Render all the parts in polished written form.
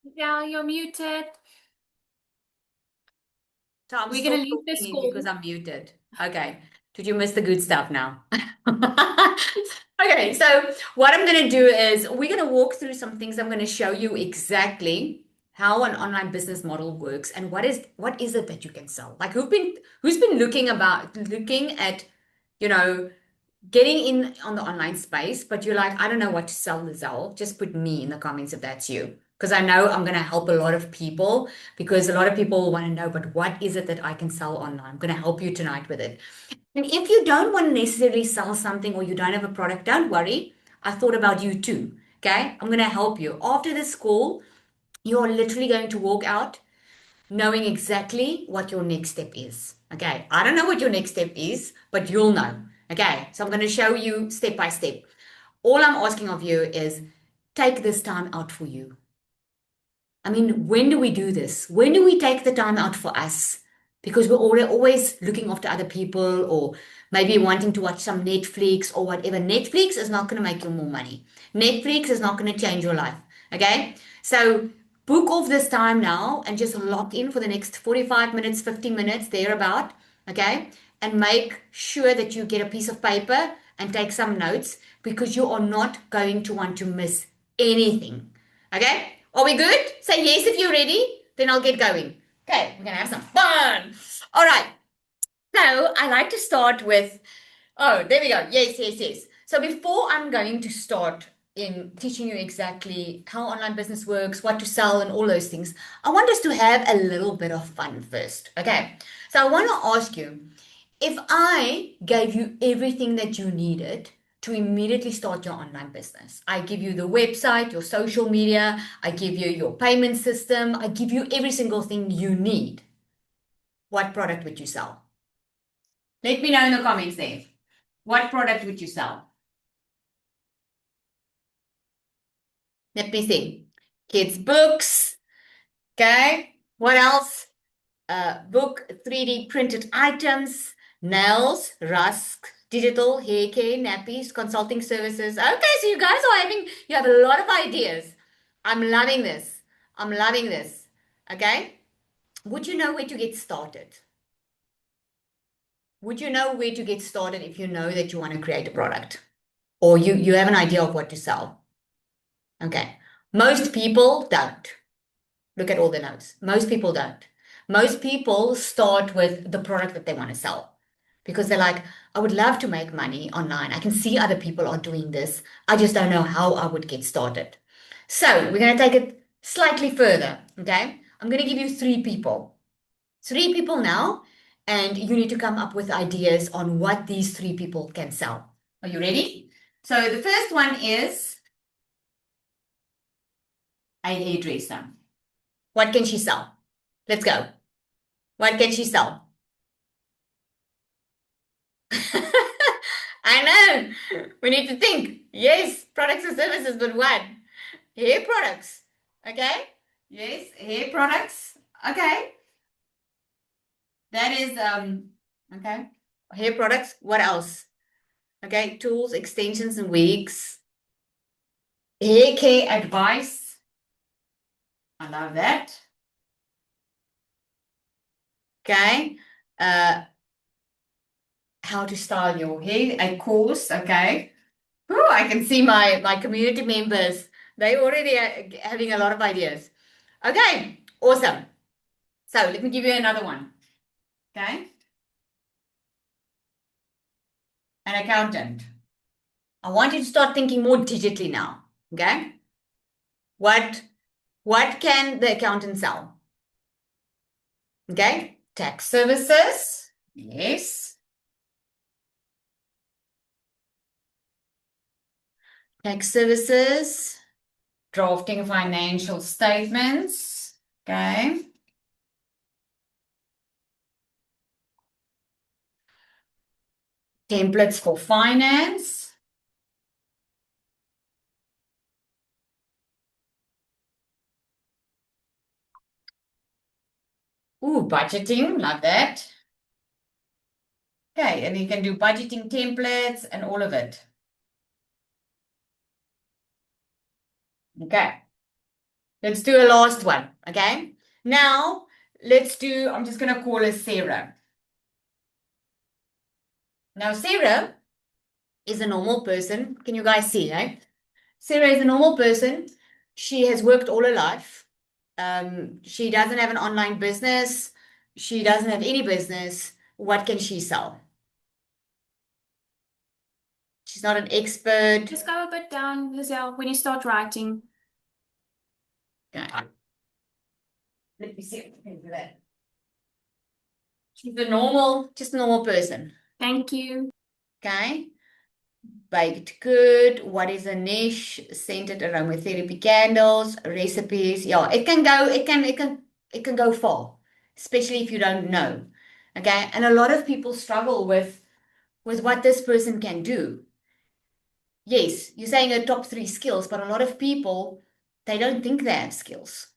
Yeah, you're muted. So I'm We're still going to leave this talking because call. I'm muted. Okay. Did you miss the good stuff now? Okay, so what I'm going to do is we're going to walk through some things. I'm going to show you exactly how an online business model works and what is it that you can sell. Like who's been looking at, you know, getting in on the online space, but you're like, I don't know what to sell, Lizelle. Just put me in the comments if that's you. Because I know I'm going to help a lot of people because a lot of people want to know, but what is it that I can sell online? I'm going to help you tonight with it. And if you don't want to necessarily sell something or you don't have a product, don't worry. I thought about you too. Okay. I'm going to help you. After this call, you're literally going to walk out knowing exactly what your next step is. Okay. I don't know what your next step is, but you'll know. Okay. So I'm going to show you step by step. All I'm asking of you is take this time out for you. I mean, when do we do this? When do we take the time out for us? Because we're always looking after other people or maybe wanting to watch some Netflix or whatever. Netflix is not going to make you more money. Netflix is not going to change your life. Okay. So book off this time now and just lock in for the next 45 minutes, 50 minutes, thereabout. Okay. And make sure that you get a piece of paper and take some notes because you are not going to want to miss anything. Okay? Are we good? Say yes if you're ready, then I'll get going. Okay, we're gonna have some fun. All right. So I like to start with, oh, there we go. Yes, yes, yes. So before I'm going to start in teaching you exactly how online business works, what to sell, and all those things, I want us to have a little bit of fun first. Okay. So I want to ask you, if I gave you everything that you needed to immediately start your online business, I give you the website, your social media, I give you your payment system, I give you every single thing you need, what product would you sell? Let me know in the comments there. What product would you sell? Let me see. Kids' books. Okay. What else? Book 3D printed items, nails, rusk, digital hair care, nappies, consulting services. Okay, so you have a lot of ideas. I'm loving this. I'm loving this. Okay. Would you know where to get started? Would you know where to get started if you know that you want to create a product or you have an idea of what to sell? Okay. Most people don't. Look at all the notes. Most people don't. Most people start with the product that they want to sell because they're like, I would love to make money online. I can see other people are doing this. I just don't know how I would get started. So we're going to take it slightly further. Okay. I'm going to give you three people now, and you need to come up with ideas on what these three people can sell. Are you ready? So the first one is a hairdresser. What can she sell? Let's go. What can she sell? I know. We need to think. Yes, products and services, but what? Hair products. Okay. Yes, hair products. Okay. That is okay. Hair products. What else? Okay, tools, extensions, and wigs. Hair care advice. I love that. Okay. Uh, how to style your hair, a course. Okay. Oh, I can see my community members. They already are having a lot of ideas. Okay, awesome. So let me give you another one. Okay, an accountant. I want you to start thinking more digitally now. Okay, what what can the accountant sell? Okay, tax services. Yes, tax services. Drafting financial statements. Okay. Templates for finance. Ooh, budgeting. Love that. Okay, and you can do budgeting templates and all of it. Okay. Let's do a last one, okay? Now, I'm just going to call her Sarah. Now, Sarah is a normal person. Can you guys see, right? Sarah is a normal person. She has worked all her life. She doesn't have an online business. She doesn't have any business. What can she sell? She's not an expert. Just go a bit down, Lizelle, when you start writing. Okay. Let me see if I can do that. She's just a normal person. Thank you. Okay. Baked good. What is a niche? Scented aromatherapy candles, recipes. Yeah, it can go far, especially if you don't know. Okay. And a lot of people struggle with what this person can do. Yes, you're saying her top three skills, but a lot of people, they don't think they have skills.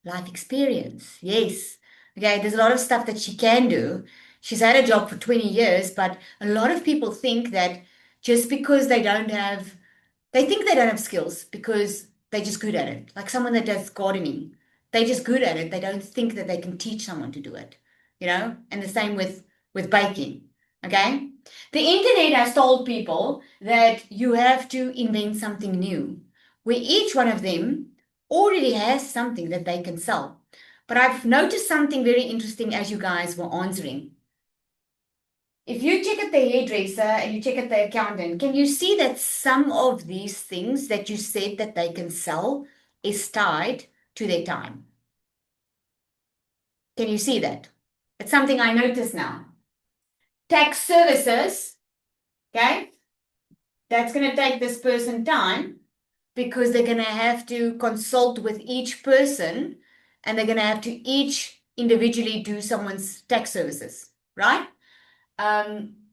Life experience, yes. Okay, there's a lot of stuff that she can do. She's had a job for 20 years, but a lot of people think that just because they think they don't have skills because they're just good at it. Like someone that does gardening, they're just good at it. They don't think that they can teach someone to do it, you know? And the same with baking, okay? The internet has told people that you have to invent something new, where each one of them already has something that they can sell. But I've noticed something very interesting as you guys were answering. If you check at the hairdresser and you check at the accountant, can you see that some of these things that you said that they can sell is tied to their time? Can you see that? It's something I notice now. Tax services, okay? That's going to take this person time because they're going to have to consult with each person and they're going to have to each individually do someone's tax services, right?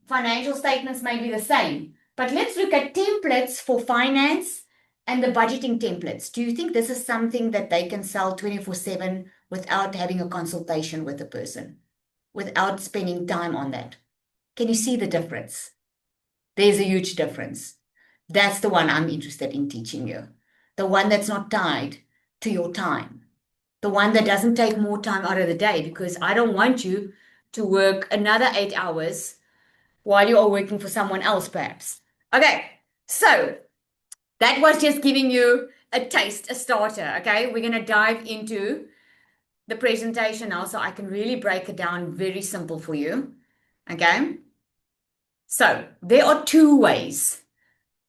Financial statements may be the same, but let's look at templates for finance and the budgeting templates. Do you think this is something that they can sell 24/7 without having a consultation with the person, without spending time on that? Can you see the difference? There's a huge difference. That's the one I'm interested in teaching you. The one that's not tied to your time. The one that doesn't take more time out of the day because I don't want you to work another 8 hours while you are working for someone else, perhaps. Okay, so that was just giving you a taste, a starter. Okay, we're going to dive into the presentation now so I can really break it down very simple for you. Okay, so there are two ways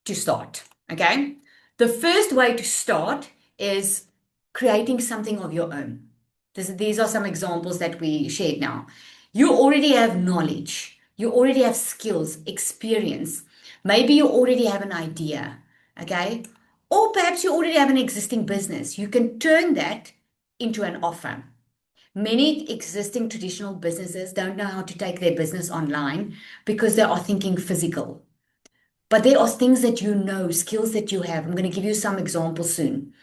to start. Okay, the first way to start is creating something of your own. These are some examples that we shared now. You already have knowledge, you already have skills, experience. Maybe you already have an idea, okay? Or perhaps you already have an existing business. You can turn that into an offer. Many existing traditional businesses don't know how to take their business online because they are thinking physical. But there are things that you know, skills that you have. I'm going to give you some examples soon.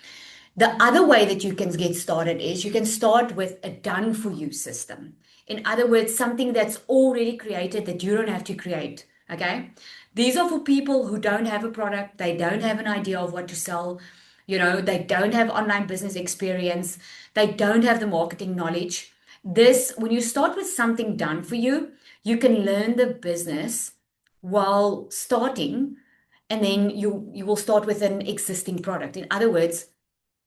The other way that you can get started is you can start with a done for you system. In other words, something that's already created that you don't have to create. Okay. These are for people who don't have a product, they don't have an idea of what to sell, they don't have online business experience, they don't have the marketing knowledge. When you start with something done for you, you can learn the business while starting, and then you will start with an existing product. In other words,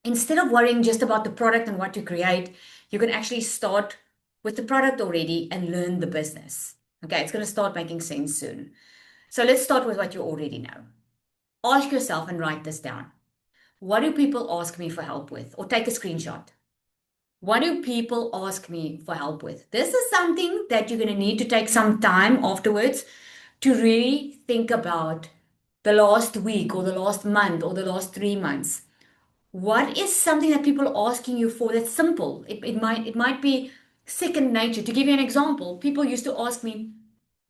instead of worrying just about the product and what to create, you can actually start with the product already and learn the business. Okay, it's going to start making sense soon. So let's start with what you already know. Ask yourself and write this down. What do people ask me for help with? Or take a screenshot. What do people ask me for help with? This is something that you're going to need to take some time afterwards to really think about the last week or the last month or the last 3 months. What is something that people are asking you for that's simple? It might be second nature. To give you an example, people used to ask me,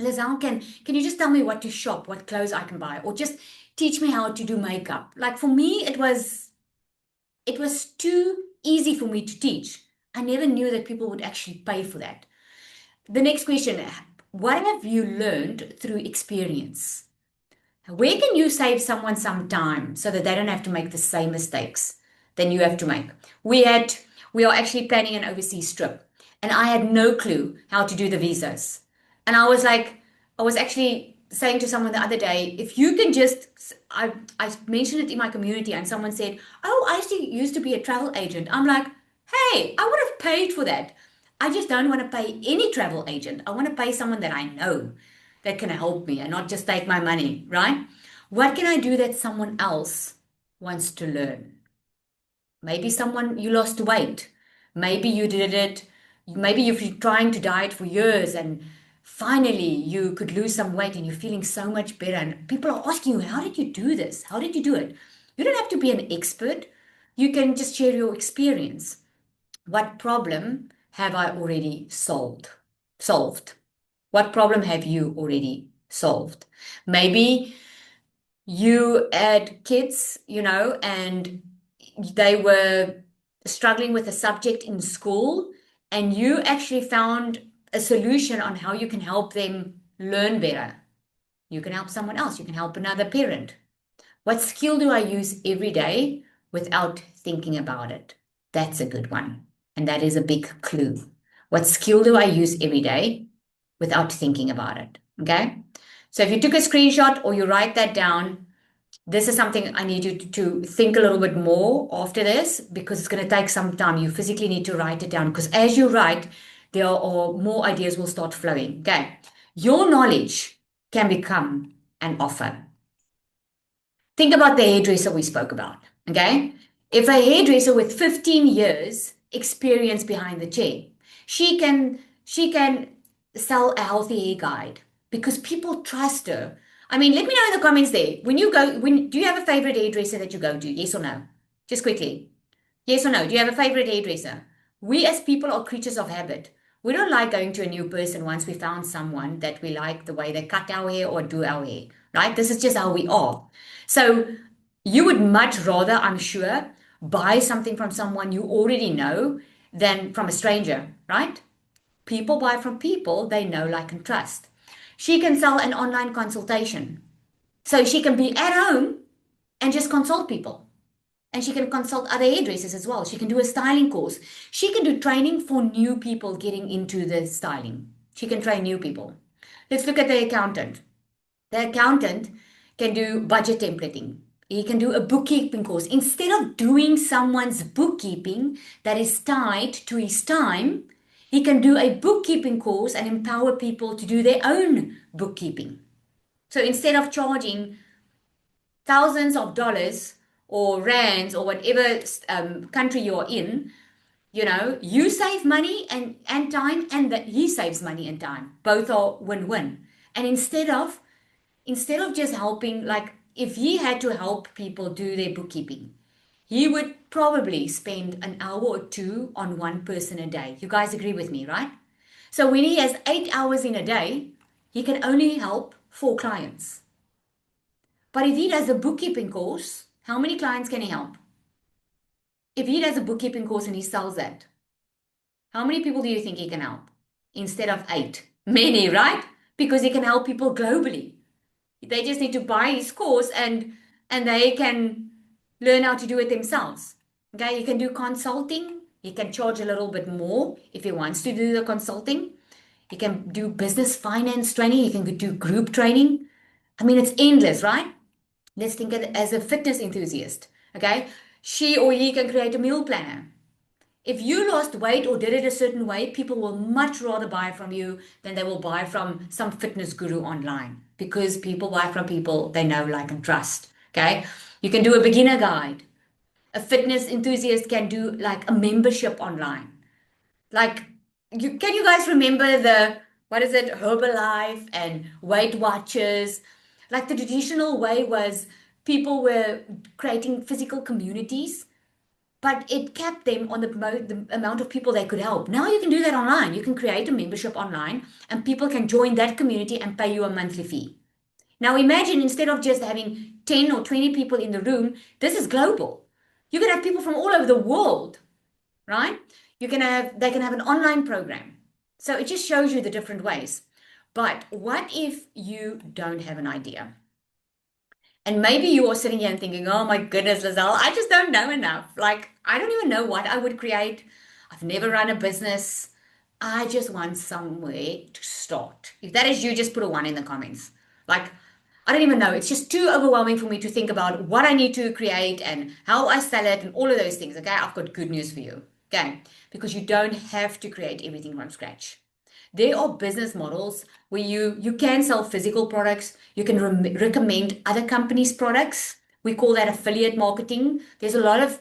Lizelle, can you just tell me what to shop, what clothes I can buy, or just teach me how to do makeup? Like for me, it was too easy for me to teach. I never knew that people would actually pay for that. The next question, what have you learned through experience? Where can you save someone some time so that they don't have to make the same mistakes than you have to make. We are actually planning an overseas trip, and I had no clue how to do the visas. And I was like, I was actually saying to someone the other day, if you can just, I mentioned it in my community, and someone said, "Oh, I actually used to be a travel agent." I'm like, hey, I would have paid for that. I just don't want to pay any travel agent. I want to pay someone that I know that can help me and not just take my money, right? What can I do that someone else wants to learn? Maybe someone you lost weight. Maybe you did it. Maybe you've been trying to diet for years and finally you could lose some weight and you're feeling so much better. And people are asking you, how did you do this? How did you do it? You don't have to be an expert. You can just share your experience. What problem have I already solved? Solved. What problem have you already solved? Maybe you had kids, and they were struggling with a subject in school, and you actually found a solution on how you can help them learn better. You can help someone else, you can help another parent. What skill do I use every day without thinking about it? That's a good one. And that is a big clue. What skill do I use every day without thinking about it? Okay. So if you took a screenshot or you write that down, this is something I need you to think a little bit more after this because it's going to take some time. You physically need to write it down because as you write, there are more ideas will start flowing. Okay. Your knowledge can become an offer. Think about the hairdresser we spoke about. Okay. If a hairdresser with 15 years experience behind the chair, she can sell a healthy hair guide because people trust her. I mean, let me know in the comments there. Do you have a favorite hairdresser that you go to? Yes or no? Just quickly. Yes or no? Do you have a favorite hairdresser? We as people are creatures of habit. We don't like going to a new person once we found someone that we like the way they cut our hair or do our hair, right? This is just how we are. So you would much rather, I'm sure, buy something from someone you already know than from a stranger, right? People buy from people they know, like, and trust. She can sell an online consultation. So she can be at home and just consult people. And she can consult other hairdressers as well. She can do a styling course. She can do training for new people getting into the styling. She can train new people. Let's look at the accountant. The accountant can do budget templating. He can do a bookkeeping course. Instead of doing someone's bookkeeping that is tied to his time, he can do a bookkeeping course and empower people to do their own bookkeeping. So instead of charging thousands of dollars or rands or whatever country you're in, you save money and time, and that he saves money and time. Both are win-win. And instead of just helping, like if he had to help people do their bookkeeping, he would probably spend an hour or two on one person a day. You guys agree with me, right? So when he has 8 hours in a day, he can only help 4 clients. But if he does a bookkeeping course, how many clients can he help? If he does a bookkeeping course and he sells that, how many people do you think he can help? Instead of 8. Many, right? Because he can help people globally. They just need to buy his course and they can learn how to do it themselves. Okay, you can do consulting. He can charge a little bit more if he wants to do the consulting. He can do business finance training. He can do group training. I mean, it's endless, right? Let's think of it as a fitness enthusiast. Okay, she or he can create a meal planner. If you lost weight or did it a certain way, people will much rather buy from you than they will buy from some fitness guru online because people buy from people they know, like, and trust. Okay. You can do a beginner guide. A fitness enthusiast can do like a membership online. Like, can you guys remember what is it, Herbalife and Weight Watchers? Like the traditional way was people were creating physical communities, but it kept them on the amount of people they could help. Now you can do that online. You can create a membership online and people can join that community and pay you a monthly fee. Now imagine instead of just having 10 or 20 people in the room, this is global. You can have people from all over the world, right? They can have an online program. So it just shows you the different ways. But what if you don't have an idea? And maybe you are sitting here and thinking, oh my goodness, Lizelle, I just don't know enough. Like, I don't even know what I would create. I've never run a business. I just want somewhere to start. If that is you, just put a one in the comments. Like, I don't even know. It's just too overwhelming for me to think about what I need to create and how I sell it and all of those things. Okay, I've got good news for you. Okay, because you don't have to create everything from scratch. There are business models where you can sell physical products. You can recommend other companies' products. We call that affiliate marketing. There's a lot of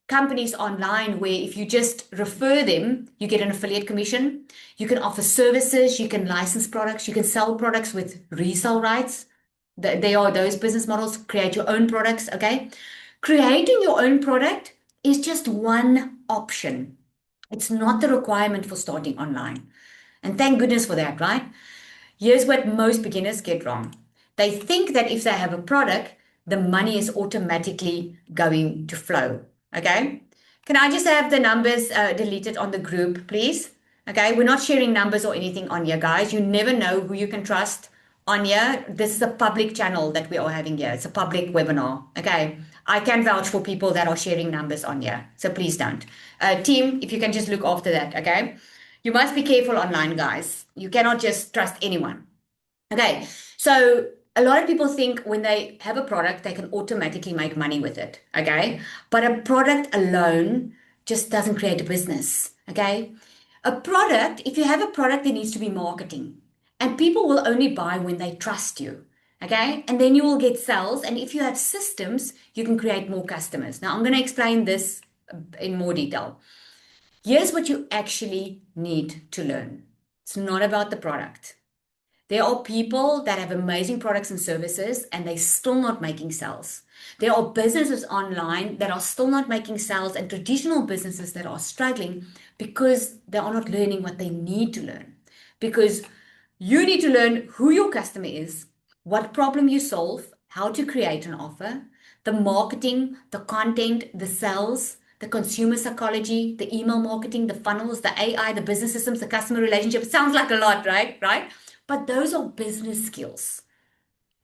companies online where if you just refer them, you get an affiliate commission. You can offer services, you can license products, you can sell products with resale rights. They are those business models. Create your own products, okay? Creating your own product is just one option. It's not the requirement for starting online. And thank goodness for that, right? Here's what most beginners get wrong. They think that if they have a product, the money is automatically going to flow. Okay? Can I just have the numbers deleted on the group, please? Okay, we're not sharing numbers or anything on here, guys. You never know who you can trust on here. This is a public channel that we are having here. It's a public webinar. Okay, I can vouch for people that are sharing numbers on here. So please don't. Team, if you can just look after that. Okay. You must be careful online, guys. You cannot just trust anyone. Okay, so a lot of people think when they have a product, they can automatically make money with it. Okay, but a product alone just doesn't create a business. Okay, a product, if you have a product, there needs to be marketing, and people will only buy when they trust you. Okay, and then you will get sales, and if you have systems, you can create more customers. Now, I'm going to explain this in more detail. Here's what you actually need to learn. It's not about the product. There are people that have amazing products and services and they're still not making sales. There are businesses online that are still not making sales and traditional businesses that are struggling because they are not learning what they need to learn. Because you need to learn who your customer is, what problem you solve, how to create an offer, the marketing, the content, the sales, the consumer psychology, the email marketing, the funnels, the AI, the business systems, the customer relationship. It sounds like a lot, right? Right? But those are business skills.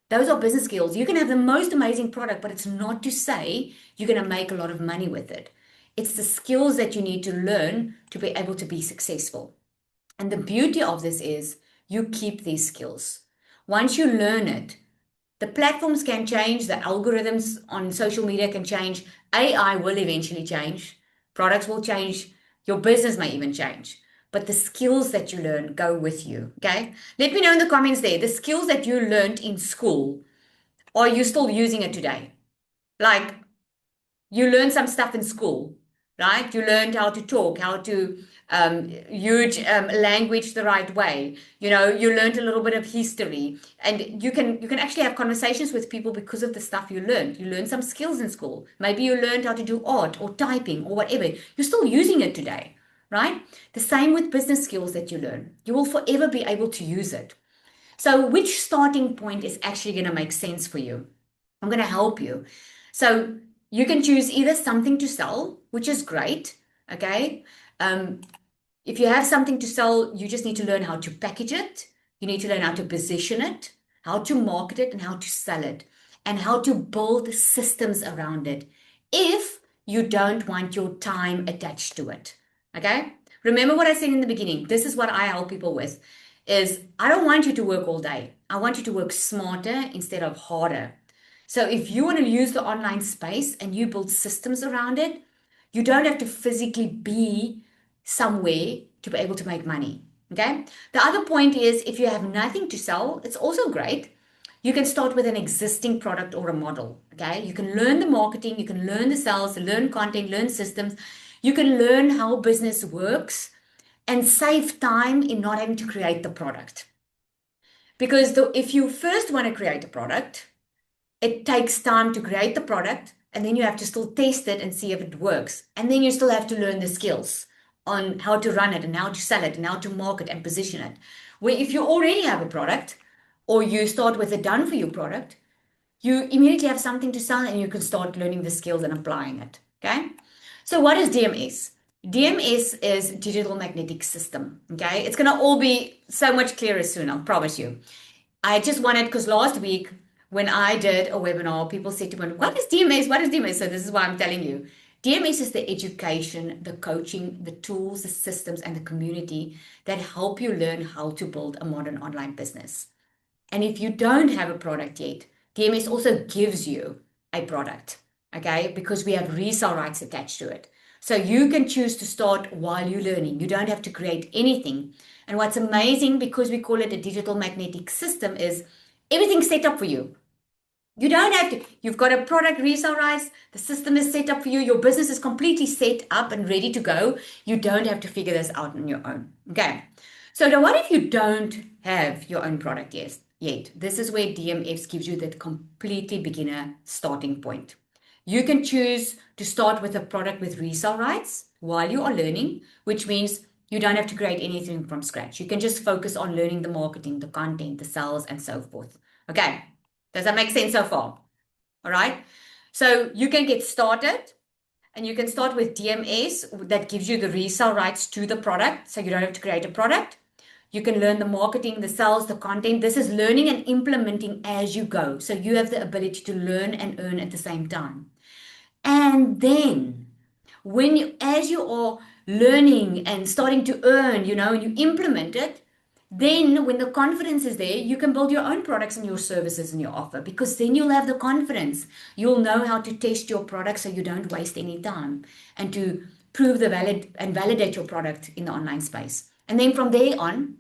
Those are business skills. You can have the most amazing product, but it's not to say you're going to make a lot of money with it. It's the skills that you need to learn to be able to be successful. And the beauty of this is you keep these skills. Once you learn it, the platforms can change, the algorithms on social media can change, AI will eventually change, products will change, your business may even change. But the skills that you learn go with you. Okay. Let me know in the comments there, the skills that you learned in school, are you still using it today? Like you learned some stuff in school, right? You learned how to talk, how to use language the right way. You know, you learned a little bit of history, and you can actually have conversations with people because of the stuff you learned. You learned some skills in school. Maybe you learned how to do art or typing or whatever. You're still using it today, right? The same with business skills that you learn. You will forever be able to use it. So, which starting point is actually going to make sense for you? I'm going to help you. So, you can choose either something to sell, which is great. Okay. If you have something to sell, you just need to learn how to package it. You need to learn how to position it, how to market it, and how to sell it, and how to build systems around it if you don't want your time attached to it. Okay. Remember what I said in the beginning. This is what I help people with is I don't want you to work all day. I want you to work smarter instead of harder. So if you want to use the online space and you build systems around it, you don't have to physically be somewhere to be able to make money. Okay. The other point is if you have nothing to sell, it's also great. You can start with an existing product or a model. Okay. You can learn the marketing, you can learn the sales, learn content, learn systems. You can learn how business works and save time in not having to create the product. Because if you first want to create a product, it takes time to create the product and then you have to still test it and see if it works. And then you still have to learn the skills on how to run it and how to sell it and how to market and position it. Where if you already have a product or you start with a done for you product, you immediately have something to sell and you can start learning the skills and applying it. Okay. So what is DMS? DMS is digital magnetic system. Okay. It's going to all be so much clearer soon. I promise you. I just wanted, because last week when I did a webinar, people said to me, what is DMS? What is DMS? So this is why I'm telling you. DMS is the education, the coaching, the tools, the systems, and the community that help you learn how to build a modern online business. And if you don't have a product yet, DMS also gives you a product, okay? Because we have resale rights attached to it. So you can choose to start while you're learning. You don't have to create anything. And what's amazing, because we call it a digital magnetic system, is everything's set up for you. You don't have to. You've got a product resale rights. The system is set up for you. Your business is completely set up and ready to go. You don't have to figure this out on your own. Okay. So now what if you don't have your own product yet? This is where DMFs gives you that completely beginner starting point. You can choose to start with a product with resale rights while you are learning, which means you don't have to create anything from scratch. You can just focus on learning the marketing, the content, the sales, and so forth. Okay. Does that make sense so far? All right. So you can get started and you can start with DMS that gives you the resale rights to the product. So you don't have to create a product. You can learn the marketing, the sales, the content. This is learning and implementing as you go. So you have the ability to learn and earn at the same time. And then as you are learning and starting to earn, and you implement it, then when the confidence is there, you can build your own products and your services and your offer, because then you'll have the confidence. You'll know how to test your product so you don't waste any time, and to prove the valid and validate your product in the online space. And then from there on,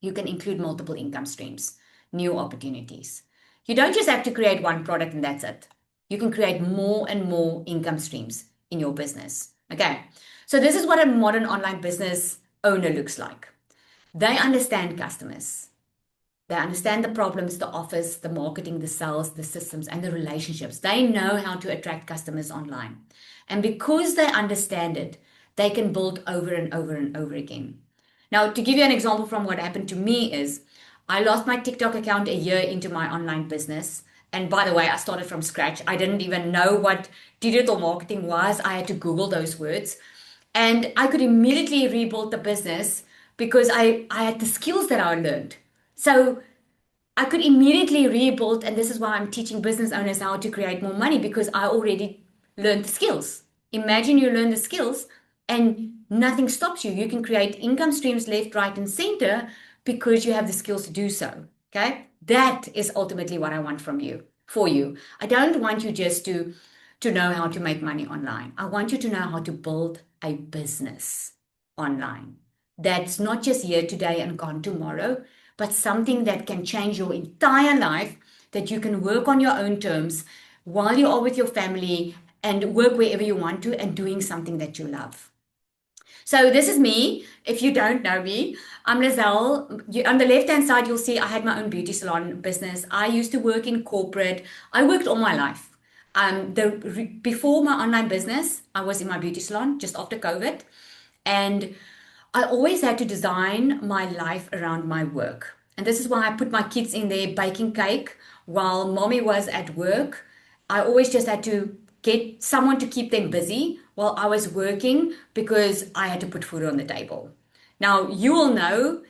you can include multiple income streams, new opportunities. You don't just have to create one product and that's it. You can create more and more income streams in your business. Okay. So this is what a modern online business owner looks like. They understand customers. They understand the problems, the offers, the marketing, the sales, the systems, and the relationships. They know how to attract customers online. And because they understand it, they can build over and over and over again. Now, to give you an example from what happened to me is I lost my TikTok account a year into my online business. And by the way, I started from scratch. I didn't even know what digital marketing was. I had to Google those words. And I could immediately rebuild the business because I had the skills that I learned. So I could immediately rebuild, and this is why I'm teaching business owners how to create more money, because I already learned the skills. Imagine you learn the skills and nothing stops you. You can create income streams left, right, and center because you have the skills to do so. Okay? That is ultimately what I want for you. I don't want you just to know how to make money online. I want you to know how to build a business online that's not just here today and gone tomorrow, but something that can change your entire life, that you can work on your own terms while you are with your family and work wherever you want to, and doing something that you love. So this is me. If you don't know me, I'm Lizelle. On the left-hand side, you'll see I had my own beauty salon business. I used to work in corporate. I worked all my life. Before my online business, I was in my beauty salon just after COVID. And I always had to design my life around my work. And this is why I put my kids in there baking cake while mommy was at work. I always just had to get someone to keep them busy while I was working, because I had to put food on the table. Now, you will know,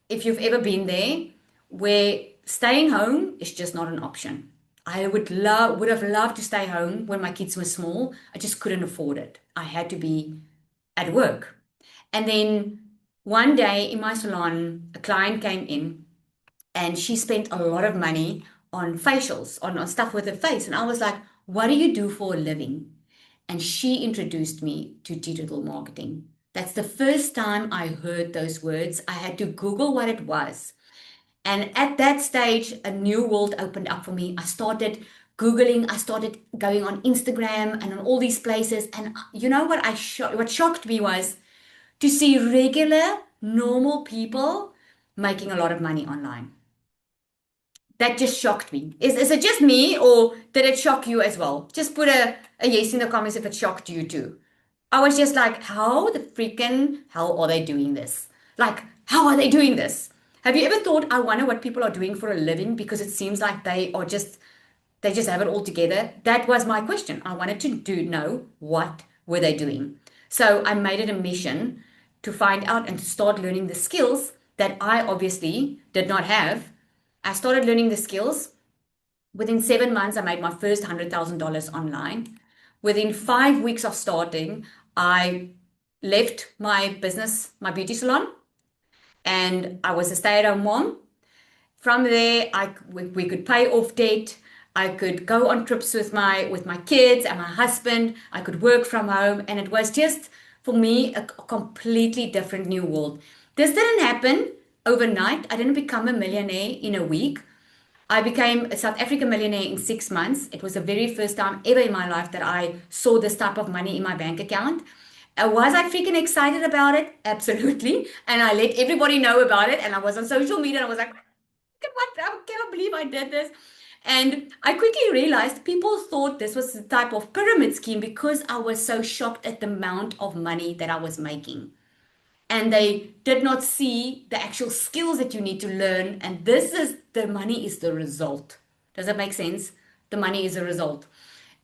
if you've ever been there, where staying home is just not an option. I would have loved to stay home when my kids were small. I just couldn't afford it. I had to be at work. And then one day in my salon, a client came in and she spent a lot of money on facials, on stuff with her face. And I was like, what do you do for a living? And she introduced me to digital marketing. That's the first time I heard those words. I had to Google what it was. And at that stage, a new world opened up for me. I started Googling, I started going on Instagram and on all these places. And you know what what shocked me was to see regular, normal people making a lot of money online. That just shocked me. Is it just me, or did it shock you as well? Just put a yes in the comments if it shocked you too. I was just like, how the freaking hell are they doing this? Like, how are they doing this? Have you ever thought, I wonder what people are doing for a living, because it seems like they just have it all together? That was my question. I wanted to know, what were they doing? So I made it a mission to find out and to start learning the skills that I obviously did not have. I started learning the skills. Within 7 months, I made my first $100,000 online. Within 5 weeks of starting, I left my business, my beauty salon, and I was a stay-at-home mom. From there, we could pay off debt. I could go on trips with my kids and my husband. I could work from home, and it was just for me a completely different new world. This didn't happen overnight. I didn't become a millionaire in a week. I became a South African millionaire in 6 months. It was the very first time ever in my life that I saw this type of money in my bank account. Was I freaking excited about it? Absolutely. And I let everybody know about it. And I was on social media and I was like, what? I cannot believe I did this. And I quickly realized people thought this was the type of pyramid scheme because I was so shocked at the amount of money that I was making. And they did not see the actual skills that you need to learn. And this is the money is the result. Does that make sense? The money is a result.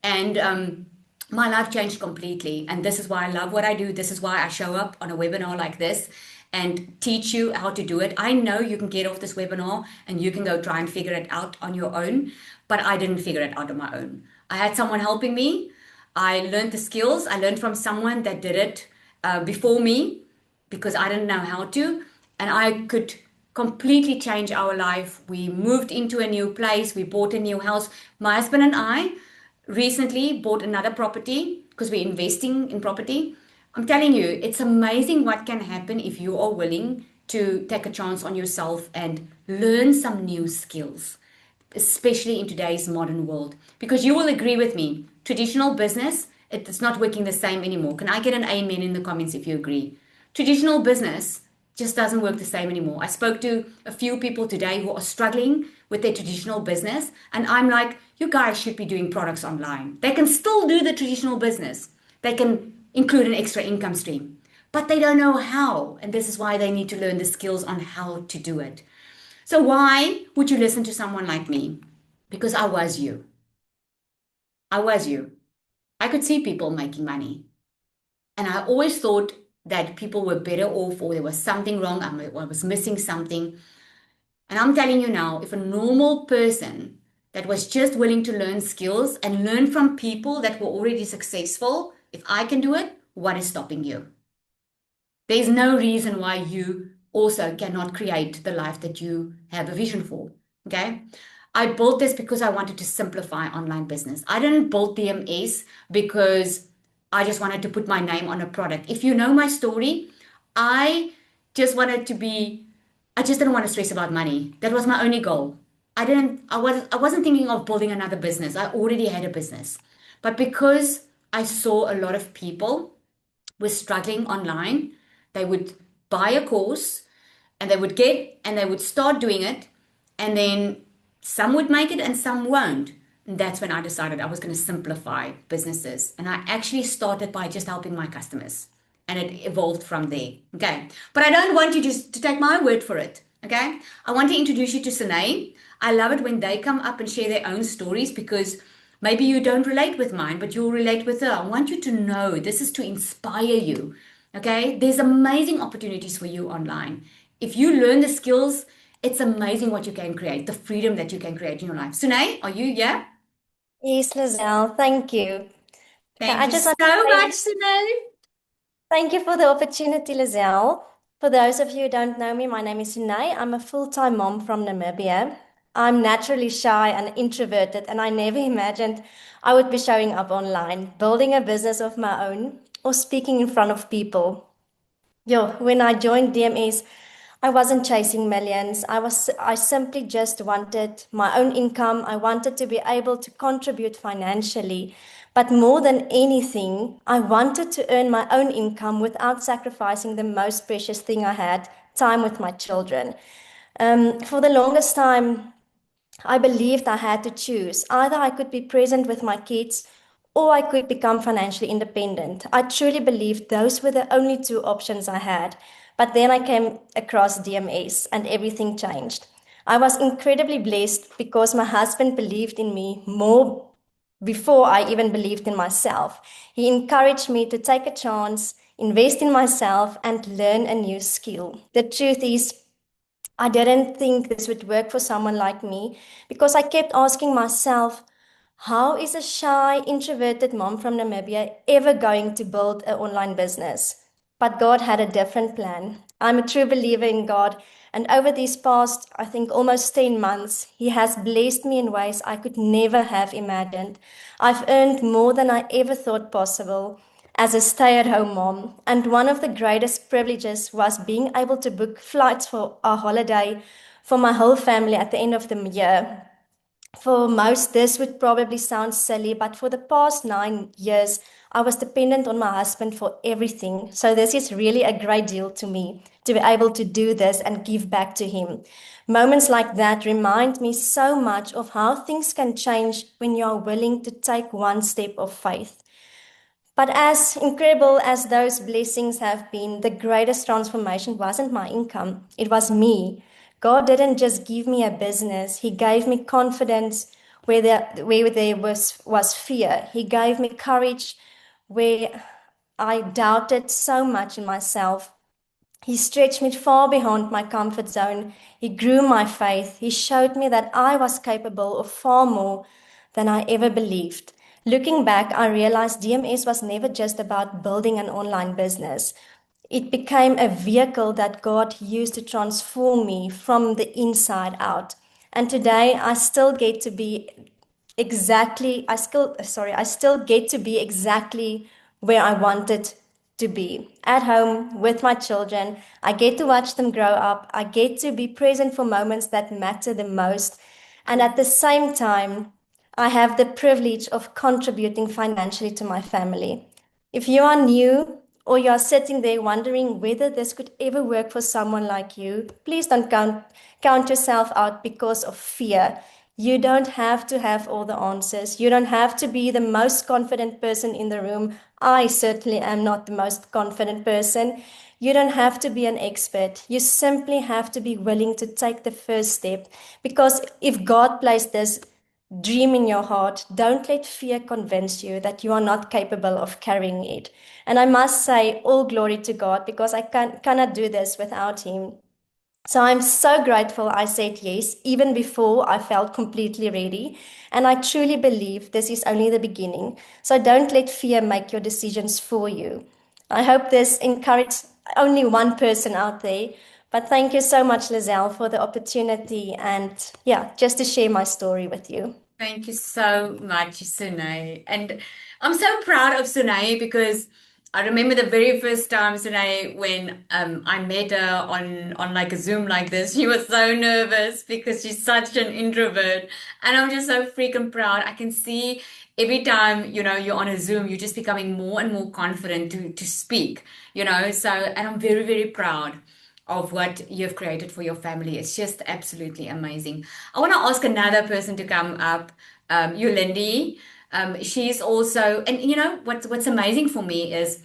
And my life changed completely. And this is why I love what I do. This is why I show up on a webinar like this and teach you how to do it. I know you can get off this webinar and you can go try and figure it out on your own, but I didn't figure it out on my own. I had someone helping me. I learned the skills. I learned from someone that did it before me because I didn't know how to, and I could completely change our life. We moved into a new place. We bought a new house. My husband and I recently bought another property because we're investing in property. I'm telling you, it's amazing what can happen if you are willing to take a chance on yourself and learn some new skills, especially in today's modern world. Because you will agree with me, traditional business, it's not working the same anymore. Can I get an amen in the comments if you agree? Traditional business just doesn't work the same anymore. I spoke to a few people today who are struggling with their traditional business, and I'm like, you guys should be doing products online. They can still do the traditional business. They can include an extra income stream, but they don't know how. And this is why they need to learn the skills on how to do it. So why would you listen to someone like me? Because I was you. I was you. I could see people making money. And I always thought that people were better off or there was something wrong. I was missing something. And I'm telling you now, if a normal person that was just willing to learn skills and learn from people that were already successful, if I can do it, what is stopping you? There's no reason why you also cannot create the life that you have a vision for. Okay. I built this because I wanted to simplify online business. I didn't build DMS because I just wanted to put my name on a product. If you know my story, I just wanted to be, I just didn't want to stress about money. That was my only goal. I wasn't thinking of building another business. I already had a business. But because I saw a lot of people were struggling online, they would buy a course and they would start doing it, and then some would make it and some won't. And that's when I decided I was going to simplify businesses. And I actually started by just helping my customers. And it evolved from there. Okay. But I don't want you just to take my word for it. Okay. I want to introduce you to Sine. I love it when they come up and share their own stories because maybe you don't relate with mine, but you'll relate with her. I want you to know this is to inspire you. Okay. There's amazing opportunities for you online. If you learn the skills, it's amazing what you can create, the freedom that you can create in your life. Sine, are you? Yeah? Yes, Lizelle, thank you. Thank I you just so want to say much, Sine. thank you for the opportunity, Lizelle. For those of you who don't know me, my name is Sunay. I'm a full-time mom from Namibia. I'm naturally shy and introverted, and I never imagined I would be showing up online, building a business of my own, or speaking in front of people. When I joined DMS, I wasn't chasing millions. I simply just wanted my own income. I wanted to be able to contribute financially. But more than anything, I wanted to earn my own income without sacrificing the most precious thing I had, time with my children. For the longest time, I believed I had to choose. Either I could be present with my kids or I could become financially independent. I truly believed those were the only two options I had. But then I came across DMS and everything changed. I was incredibly blessed because my husband believed in me more before I even believed in myself. He encouraged me to take a chance, invest in myself, and learn a new skill. The truth is, I didn't think this would work for someone like me because I kept asking myself, how is a shy, introverted mom from Namibia ever going to build an online business? But God had a different plan. I'm a true believer in God, and over these past, I think, almost 10 months, He has blessed me in ways I could never have imagined. I've earned more than I ever thought possible as a stay-at-home mom, and one of the greatest privileges was being able to book flights for our holiday for my whole family at the end of the year. For most, this would probably sound silly, but for the past 9 years, I was dependent on my husband for everything. So, this is really a great deal to me to be able to do this and give back to him. Moments like that remind me so much of how things can change when you are willing to take one step of faith. But as incredible as those blessings have been, the greatest transformation wasn't my income, it was me. God didn't just give me a business, He gave me confidence where there was fear. He gave me courage where I doubted so much in myself. He stretched me far beyond my comfort zone. He grew my faith. He showed me that I was capable of far more than I ever believed. Looking back, I realized DMS was never just about building an online business. It became a vehicle that God used to transform me from the inside out. And today I still get to be I still get to be exactly where I wanted to be at home with my children. I get to watch them grow up. I get to be present for moments that matter the most. And at the same time, I have the privilege of contributing financially to my family. If you are new or you are sitting there wondering whether this could ever work for someone like you, please don't count yourself out because of fear. You don't have to have all the answers. You don't have to be the most confident person in the room. I certainly am not the most confident person. You don't have to be an expert. You simply have to be willing to take the first step. Because if God placed this dream in your heart, don't let fear convince you that you are not capable of carrying it. And I must say, all glory to God because I cannot do this without Him. So I'm so grateful I said yes, even before I felt completely ready. And I truly believe this is only the beginning. So don't let fear make your decisions for you. I hope this encouraged only one person out there. But thank you so much, Lizelle, for the opportunity and yeah, just to share my story with you. Thank you so much, Sunay. And I'm so proud of Sunay because I remember the very first time, Sunay, when I met her on like a Zoom like this. She was so nervous because she's such an introvert. And I'm just so freaking proud. I can see every time, you're on a Zoom, you're just becoming more and more confident to speak, So, and I'm very, very proud of what you've created for your family. It's just absolutely amazing. I want to ask another person to come up, Yolandi. She's also, and what's amazing for me is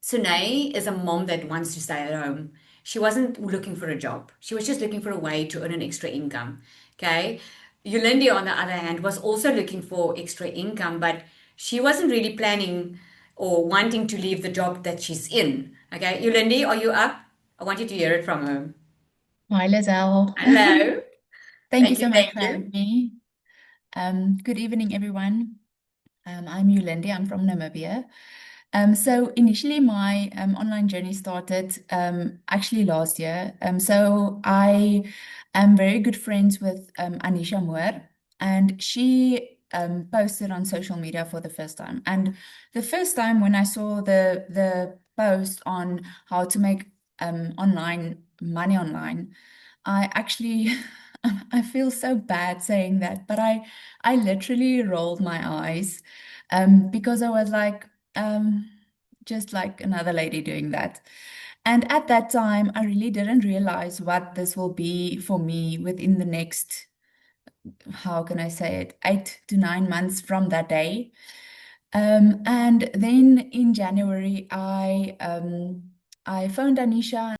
Sunay is a mom that wants to stay at home. She wasn't looking for a job. She was just looking for a way to earn an extra income. Okay. Yolandi, on the other hand, was also looking for extra income, but she wasn't really planning or wanting to leave the job that she's in. Okay. Yolandi, are you up? I want you to hear it from her. Hi, Lizelle. Hello. Thank you Thank you. so much Thank for you. having me. Good evening, everyone. I'm Yolandi. I'm from Namibia. So initially, my online journey started actually last year. So I am very good friends with Anisha Moore, and she posted on social media for the first time. And the first time when I saw the post on how to make online money online, I actually I feel so bad saying that, but I literally rolled my eyes because I was like, just like another lady doing that. And at that time, I really didn't realize what this will be for me within the next, how can I say it, 8 to 9 months from that day. And then in January, I phoned Anisha